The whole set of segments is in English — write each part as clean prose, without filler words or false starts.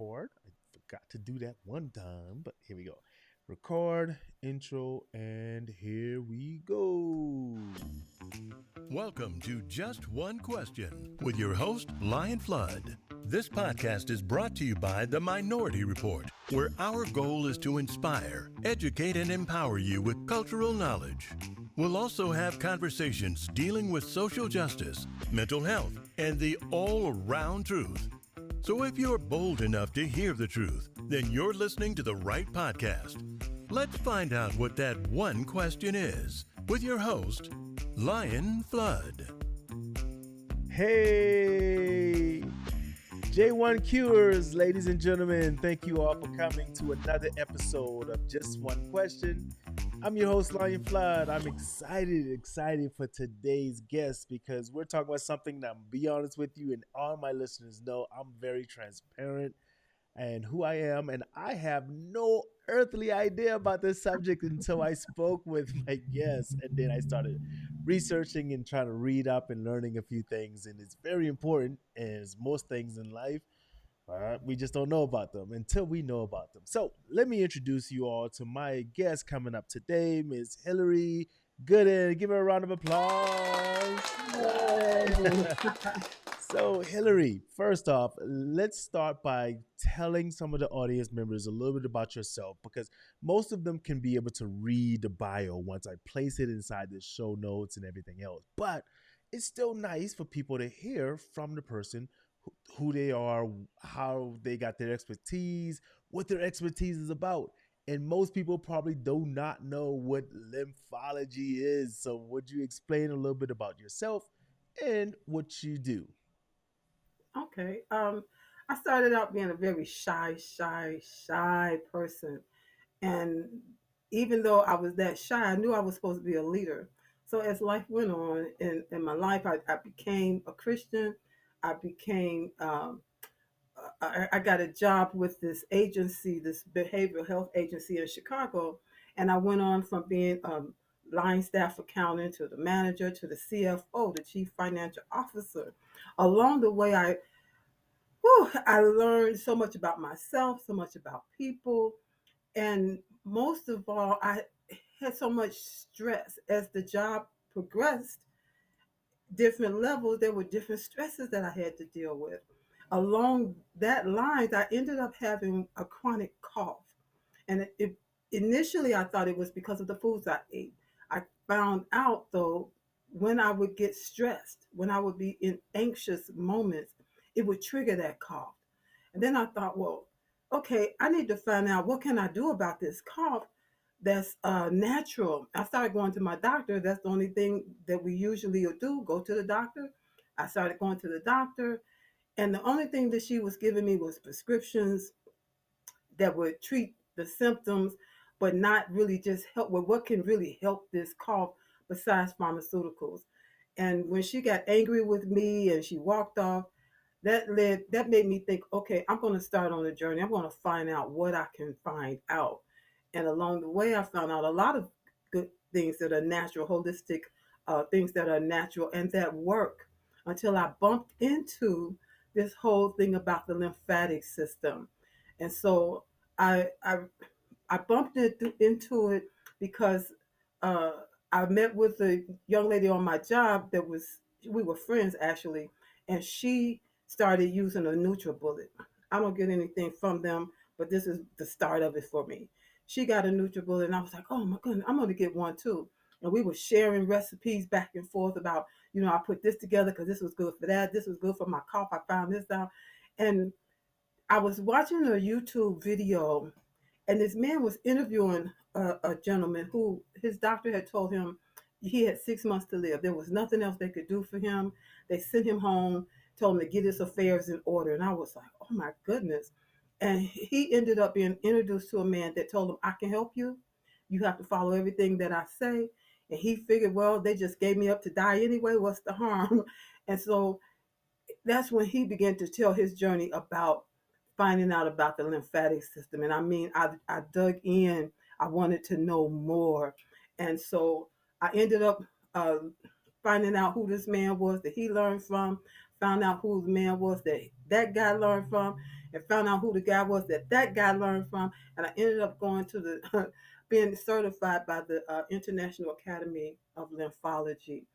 record. I forgot to do that one time, but here we go. Record, intro, and here we go. Welcome to Just One Question with your host, Lion Flood. This podcast is brought to you by The Minority Report, where our goal is to inspire, educate, and empower you with cultural knowledge. We'll also have conversations dealing with social justice, mental health, and the all-around truth. So if you're bold enough to hear the truth, then you're listening to the right podcast. Let's find out what that one question is with your host, Lion Flood. Hey, J1 Cures, ladies and gentlemen, thank you all for coming to another episode of Just One Question. I'm your host, Lion Flood. I'm excited for today's guest because we're talking about something that, I'm be honest with you, and all my listeners know I'm very transparent and who I am, and I have no earthly idea about this subject until I spoke with my guest, and then I started researching and trying to read up and learning a few things, and it's very important, as most things in life. We just don't know about them until we know about them. So let me introduce you all to my guest coming up today, Ms. Hillary Gooden. Give her a round of applause. So, Hillary, first off, let's start by telling some of the audience members a little bit about yourself because most of them can be able to read the bio once I place it inside the show notes and everything else. But it's still nice for people to hear from the person who they are, how they got their expertise, what their expertise is about. And most people probably do not know what lymphology is. So, would you explain a little bit about yourself and what you do? Okay. I started out being a very shy person. And even though I was that shy, I knew I was supposed to be a leader. So as life went on in my life, I became a Christian. I became, I got a job with this agency, this behavioral health agency in Chicago. And I went on from being line staff accountant to the manager to the CFO, the chief financial officer. Along the way, I learned so much about myself, so much about people, and most of all, I had so much stress as the job progressed. Different levels, there were different stresses that I had to deal with. Along that lines, I ended up having a chronic cough, and initially I thought it was because of the foods I ate. I found out though when I would get stressed, when I would be in anxious moments, it would trigger that cough. And then I thought, well, okay, I need to find out what can I do about this cough that's natural. I started going to my doctor. That's the only thing that we usually do, go to the doctor. I started going to the doctor, and the only thing that she was giving me was prescriptions that would treat the symptoms, but not really just help with what can really help this cough besides pharmaceuticals. And when she got angry with me and she walked off, that made me think, okay, I'm going to start on a journey. I'm going to find out what I can find out. And along the way, I found out a lot of good things that are natural, holistic things that are natural and that work until I bumped into this whole thing about the lymphatic system. And so I I, I bumped into it because uh, I met with a young lady on my job that was we were friends actually, and she started using a NutriBullet. I don't get anything from them, but this is the start of it for me. She got a NutriBullet, and I was like, oh my goodness, I'm going to get one too. And we were sharing recipes back and forth about, I put this together because this was good for that. This was good for my cough. I found this out. And I was watching a YouTube video, and this man was interviewing a gentleman who his doctor had told him he had 6 months to live. There was nothing else they could do for him. They sent him home, told him to get his affairs in order. And I was like, oh my goodness. And he ended up being introduced to a man that told him, I can help you. You have to follow everything that I say. And he figured, well, they just gave me up to die anyway. What's the harm? And so that's when he began to tell his journey about finding out about the lymphatic system. And I mean, I dug in, I wanted to know more. And so I ended up uh, finding out who this man was that he learned from, found out who the man was that that guy learned from. and found out who the guy was that that guy learned from, and I ended up going to the being certified by the International Academy of Lymphology,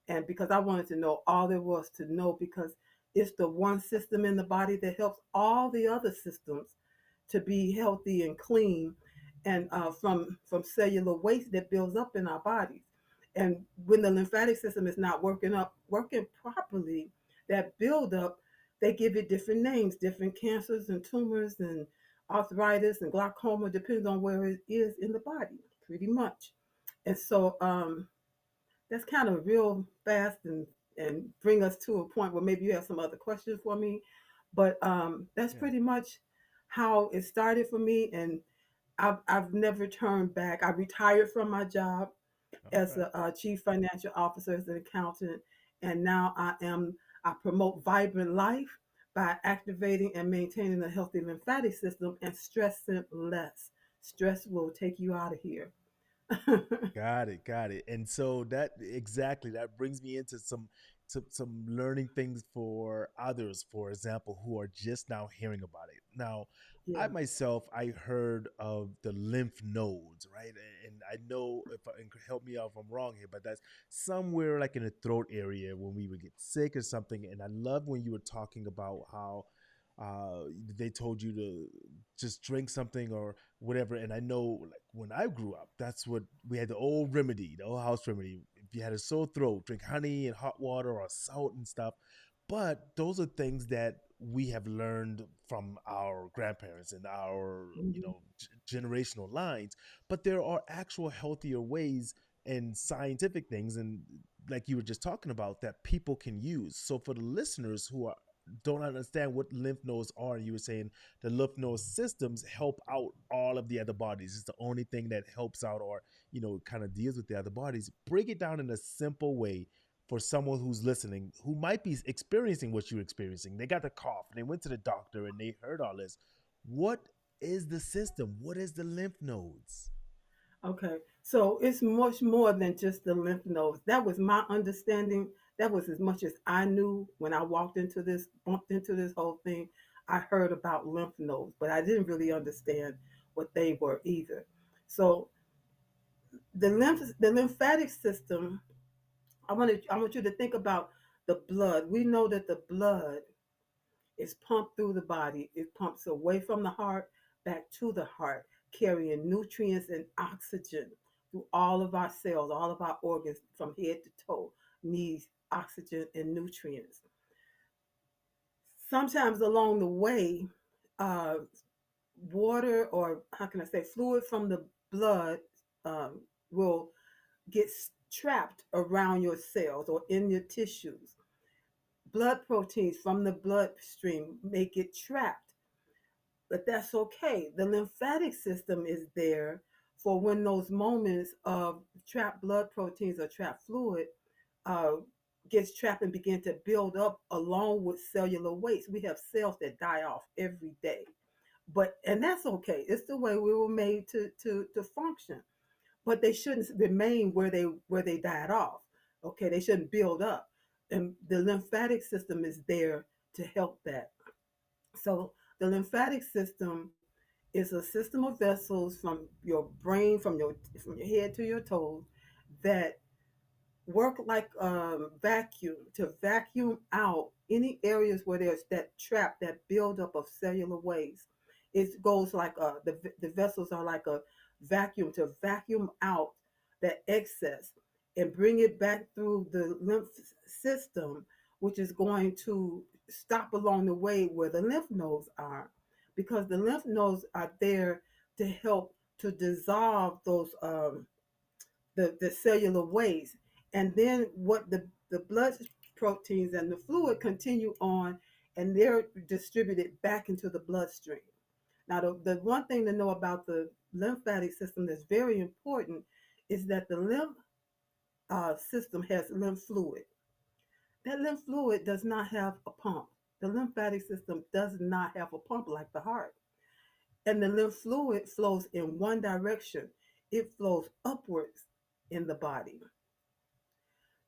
and because I wanted to know all there was to know, because it's the one system in the body that helps all the other systems to be healthy and clean, and from cellular waste that builds up in our bodies. And when the lymphatic system is not working properly, that buildup, they give it different names, different cancers and tumors and arthritis and glaucoma, depends on where it is in the body, pretty much. And so that's kind of real fast, and bring us to a point where maybe you have some other questions for me. But that's Yeah. pretty much how it started for me, and I've never turned back. I retired from my job All as right. a chief financial officer, as an accountant, and now I promote vibrant life by activating and maintaining a healthy lymphatic system and stressing less. Stress will take you out of here. Got it, got it. And so that exactly that brings me into some learning things for others, for example, who are just now hearing about it. Now, I Yeah. myself, I heard of the lymph nodes, right? And I know if and help me out if I'm wrong here, but that's somewhere like in the throat area when we would get sick or something. And I love when you were talking about how they told you to just drink something or whatever. And I know, like when I grew up, that's what we had, the old remedy, the old house remedy. If you had a sore throat, drink honey and hot water or salt and stuff. But those are things that we have learned from our grandparents and our, Mhm. generational lines. But there are actual healthier ways and scientific things, and like you were just talking about, that people can use. So for the listeners who are don't understand what lymph nodes are, you were saying the lymph node systems help out all of the other bodies. It's the only thing that helps out, or kind of deals with the other bodies. Break it down in a simple way for someone who's listening, who might be experiencing what you're experiencing. They got the cough, they went to the doctor, and they heard all this. What is the system? What is the lymph nodes? Okay, so it's much more than just the lymph nodes. That was my understanding. That was as much as I knew when I bumped into this whole thing. I heard about lymph nodes, but I didn't really understand what they were either. So the lymphatic system, I want you to think about the blood. We know that the blood is pumped through the body. It pumps away from the heart back to the heart, carrying nutrients and oxygen through all of our cells, all of our organs from head to toe needs oxygen and nutrients. Sometimes along the way, uh, water, or how can I say, fluid from the blood um, will get trapped around your cells or in your tissues. Blood proteins from the bloodstream may get trapped, but that's okay. The lymphatic system is there for when those moments of trapped blood proteins or trapped fluid uh, gets trapped and begin to build up along with cellular waste. We have cells that die off every day, and that's okay. It's the way we were made to function. But they shouldn't remain where they died off. Okay, they shouldn't build up, and the lymphatic system is there to help that. So the lymphatic system is a system of vessels from your brain, from your head to your toes, that work like vacuum to vacuum out any areas where there's that trap, that buildup of cellular waste. It goes like the vessels are like a vacuum to vacuum out that excess and bring it back through the lymph system, which is going to stop along the way where the lymph nodes are, because the lymph nodes are there to help to dissolve those the cellular waste. And then what the blood proteins and the fluid continue on, and they're distributed back into the bloodstream. Now, the one thing to know about the lymphatic system that's very important is that the lymph system has lymph fluid. That lymph fluid does not have a pump. The lymphatic system does not have a pump like the heart. And the lymph fluid flows in one direction, it flows upwards in the body.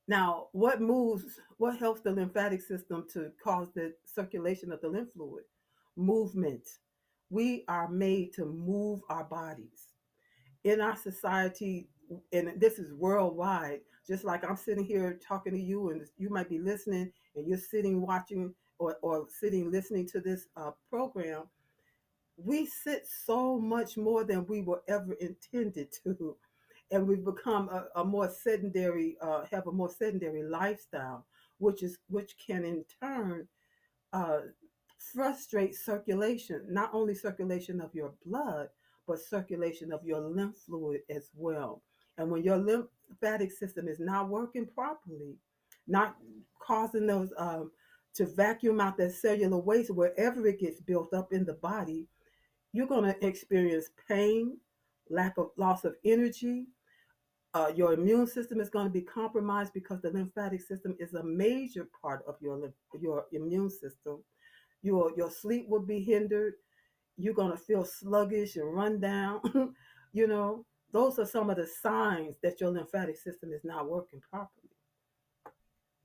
Now, what helps the lymphatic system to cause the circulation of the lymph fluid? movement. We are made to move our bodies. In our society, and this is worldwide, just like I'm sitting here talking to you, and you might be listening, and you're sitting watching or sitting listening to this program. We sit so much more than we were ever intended to, and we've become a more sedentary, have a more sedentary lifestyle, which can in turn uh, frustrate circulation, not only circulation of your blood, but circulation of your lymph fluid as well. And when your lymphatic system is not working properly, not causing those to vacuum out that cellular waste wherever it gets built up in the body, you're going to experience pain, lack of loss of energy. Your immune system is going to be compromised because the lymphatic system is a major part of your immune system. Your sleep will be hindered. You're going to feel sluggish and run down. you know, those are some of the signs that your lymphatic system is not working properly.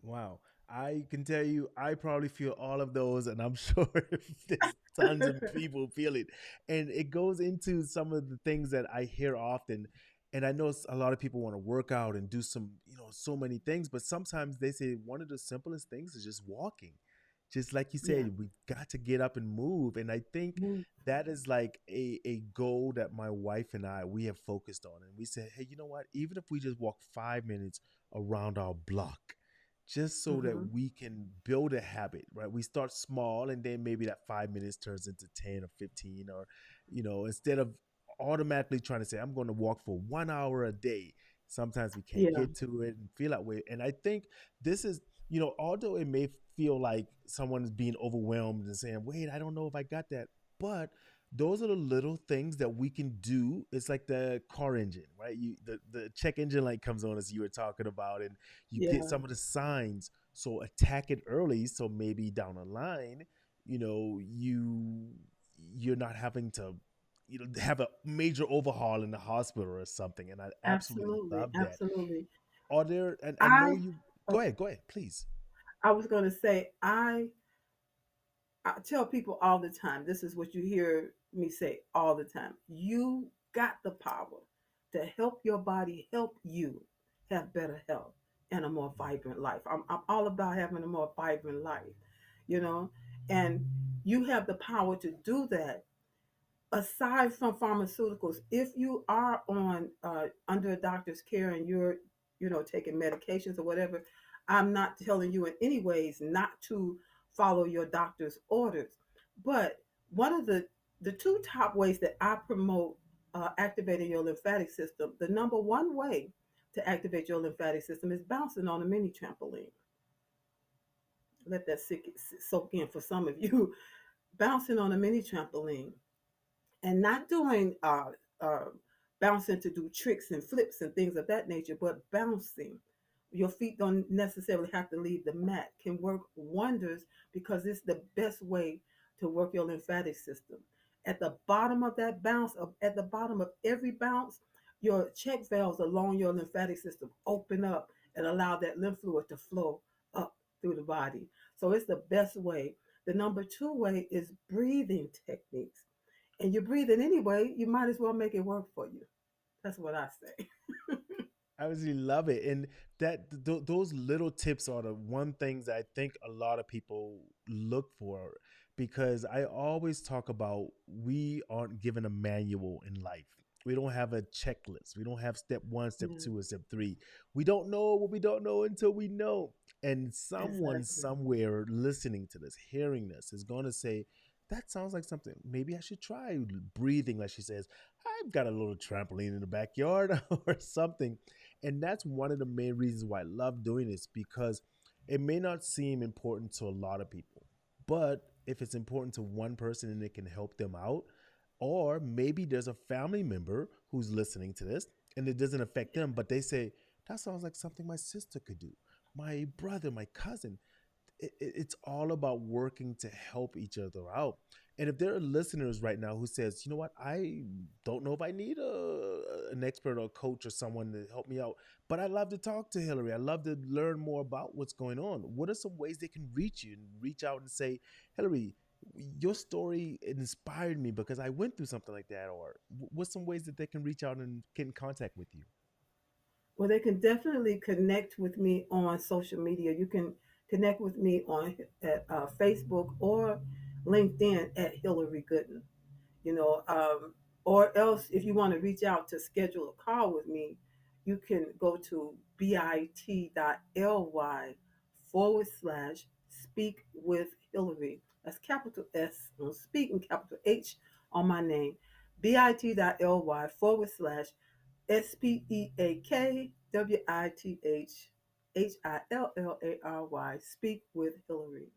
Wow. I can tell you, I probably feel all of those, and I'm sure there's tons of people feel it. And it goes into some of the things that I hear often. And I know a lot of people want to work out and do some, so many things, but sometimes they say one of the simplest things is just walking. Just like you Yeah. said, we've got to get up and move. And I think Move. that is like a goal that my wife and we have focused on. And we said, hey, you know what? Even if we just walk 5 minutes around our block, just so that Mm-hmm. we can build a habit, right? We start small and then maybe that 5 minutes turns into 10 or 15, or, instead of automatically trying to say, I'm going to walk for 1 hour a day. Sometimes we can't Yeah. get to it and feel that way. And I think this is, although it may feel like someone is being overwhelmed and saying, wait, I don't know if I got that. But those are the little things that we can do. It's like the car engine, right? The check engine light comes on, as you were talking about, and you get Yeah. some of the signs. So attack it early, so maybe down the line, you're not having to have a major overhaul in the hospital or something. And I absolutely Absolutely. love that. Absolutely. Are there, and I know I you, oh, go ahead, please. I was going to say I tell people all the time, this is what you hear me say all the time. You got the power to help your body help you have better health and a more vibrant life. I'm all about having a more vibrant life, you know, and you have the power to do that aside from pharmaceuticals. If you are on under a doctor's care and you're taking medications or whatever, I'm not telling you in any ways not to follow your doctor's orders. But one of the two top ways that I promote activating your lymphatic system, the number one way to activate your lymphatic system is bouncing on a mini trampoline. Let that soak in for some of you. Bouncing on a mini trampoline and not doing uh, bouncing to do tricks and flips and things of that nature, but bouncing. Your feet don't necessarily have to leave the mat, can work wonders because it's the best way to work your lymphatic system. At the bottom of that bounce, at the bottom of every bounce, your check valves along your lymphatic system open up and allow that lymph fluid to flow up through the body. So it's the best way. The number two way is breathing techniques, and you're breathing anyway, you might as well make it work for you. That's what I say. I really love it, and those little tips are the one things that I think a lot of people look for, because I always talk about we aren't given a manual in life. We don't have a checklist. We don't have step one, step Yeah, two, and step three. We don't know what we don't know until we know. And someone exactly. somewhere listening to this, hearing this, is going to say, that sounds like something. Maybe I should try breathing, like she says. I've got a little trampoline in the backyard or something. And that's one of the main reasons why I love doing this, because it may not seem important to a lot of people, but if it's important to one person and it can help them out, or maybe there's a family member who's listening to this and it doesn't affect them, but they say, that sounds like something my sister could do, my brother, my cousin. It's all about working to help each other out. And if there are listeners right now who says, you know what, I don't know if I need an expert or a coach or someone to help me out, but I'd love to talk to Hillary. I'd love to learn more about what's going on. What are some ways they can reach you and reach out and say, Hillary, Your story inspired me because I went through something like that. Or what's some ways that they can reach out and get in contact with you? Well, they can definitely connect with me on social media. You can connect with me on Facebook or LinkedIn at Hillary Gooden. You know, or else if you want to reach out to schedule a call with me, you can go to bit.ly speak with Hillary. That's capital S on speak and capital H on my name. bit.ly SPEAKWITHHILLARY speak with Hillary.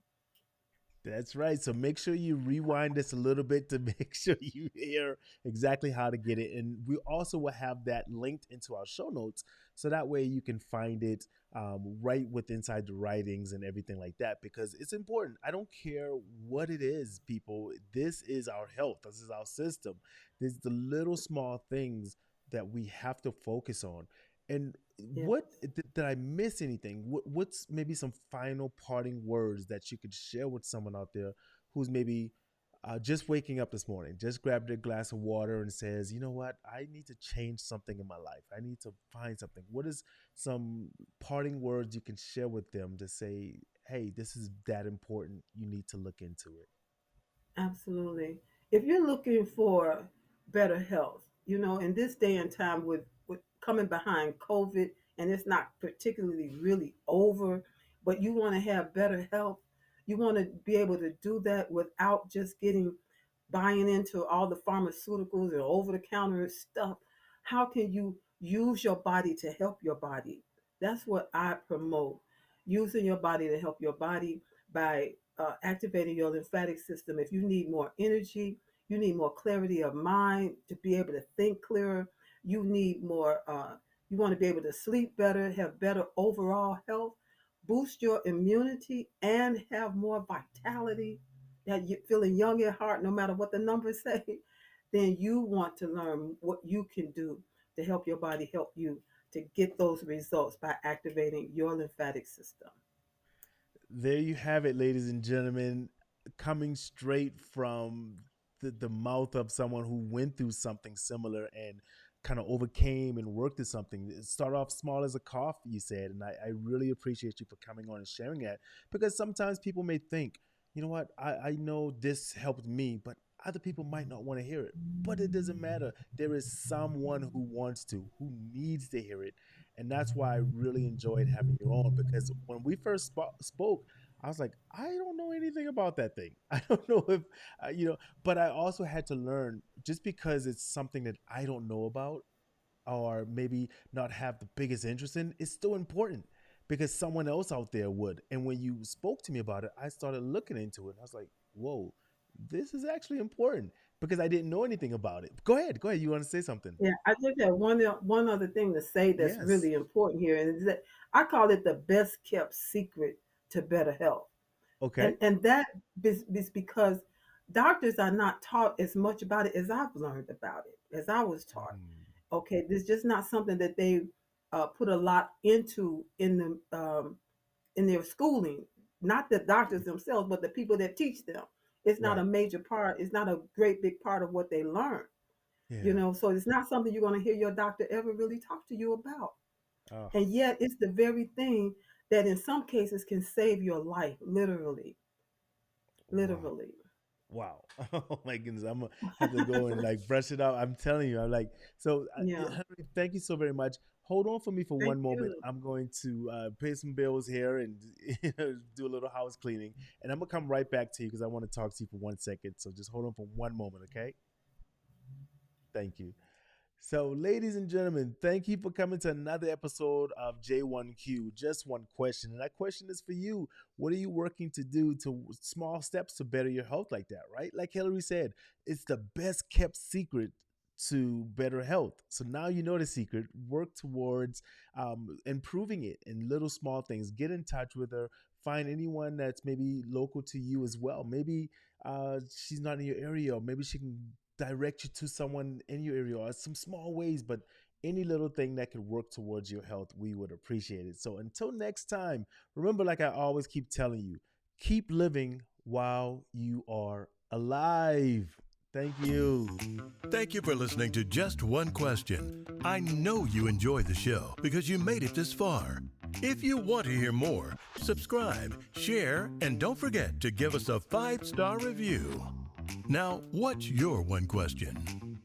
That's right. So make sure you rewind this a little bit to make sure you hear exactly how to get it. And we also will have that linked into our show notes. So that way you can find it right with inside the writings and everything like that, because it's important. I don't care what it is, people. This is our health, this is our system. There's the little small things that we have to focus on. And Yes. what did I miss anything? What's maybe some final parting words that you could share with someone out there who's maybe just waking up this morning, just grabbed a glass of water and says, you know what, I need to change something in my life. I need to find something. What is some parting words you can share with them to say, hey, this is that important. You need to look into it. Absolutely. If you're looking for better health, you know, in this day and time with coming behind COVID, and it's not particularly really over, but you want to have better health, you want to be able to do that without just getting buying into all the pharmaceuticals and over the counter stuff. How can you use your body to help your body? That's what I promote. Using your body to help your body by activating your lymphatic system. If you need more energy, you need more clarity of mind to be able to think clearer. You need more. You want to be able to sleep better, have better overall health, boost your immunity, and have more vitality. That you feeling young at heart, no matter what the numbers say. Then you want to learn what you can do to help your body help you to get those results by activating your lymphatic system. There you have it, ladies and gentlemen, coming straight from the mouth of someone who went through something similar and kind of overcame and worked at something. It started off small as a cough, you said, and I really appreciate you for coming on and sharing that, because sometimes people may think, you know what, I know this helped me, but other people might not want to hear it. But it doesn't matter. There is someone who wants to, who needs to hear it. And that's why I really enjoyed having you on, because when we first spoke, I was like, I don't know anything about that thing. I don't know if, but I also had to learn, just because it's something that I don't know about or maybe not have the biggest interest in, it's still important because someone else out there would. And when you spoke to me about it, I started looking into it. I was like, whoa, this is actually important because I didn't know anything about it. Go ahead. Go ahead. You want to say something? Yeah, I just have one other thing to say that's Yes. really important here, and is that I call it the best kept secret to better health, Okay. and that is because doctors are not taught as much about it as I've learned about it, as I was taught. Mm, Okay, this is just not something that they put a lot into in their schooling. Not the doctors themselves, but the people that teach them. It's not right. a major part. It's not a great big part of what they learn. You Yeah. know, so it's not something you're going to hear your doctor ever really talk to you about. Oh, And yet, it's the very thing that in some cases can save your life, literally, wow. literally. Wow. Oh my goodness. I'm gonna have to go and like brush it out. I'm telling you, I'm like, so Yeah. Henry, thank you so very much. Hold on for me for Thank one moment. you. I'm going to pay some bills here and do a little house cleaning. And I'm gonna come right back to you because I want to talk to you for 1 second. So just hold on for one moment, okay? Thank you. So, ladies and gentlemen, thank you for coming to another episode of J1Q. Just one question. And that question is for you. What are you working to do to small steps to better your health like that, right? Like Hillary said, it's the best kept secret to better health. So now you know the secret. Work towards improving it in little small things. Get in touch with her. Find anyone that's maybe local to you as well. Maybe she's not in your area, or maybe she can direct you to someone in your area, or some small ways, but any little thing that could work towards your health, we would appreciate it. So until next time, remember, like I always keep telling you, keep living while you are alive. Thank you. Thank you for listening to Just One Question. I know you enjoyed the show because you made it this far. If you want to hear more, subscribe, share, and don't forget to give us a 5-star review. Now, what's your one question?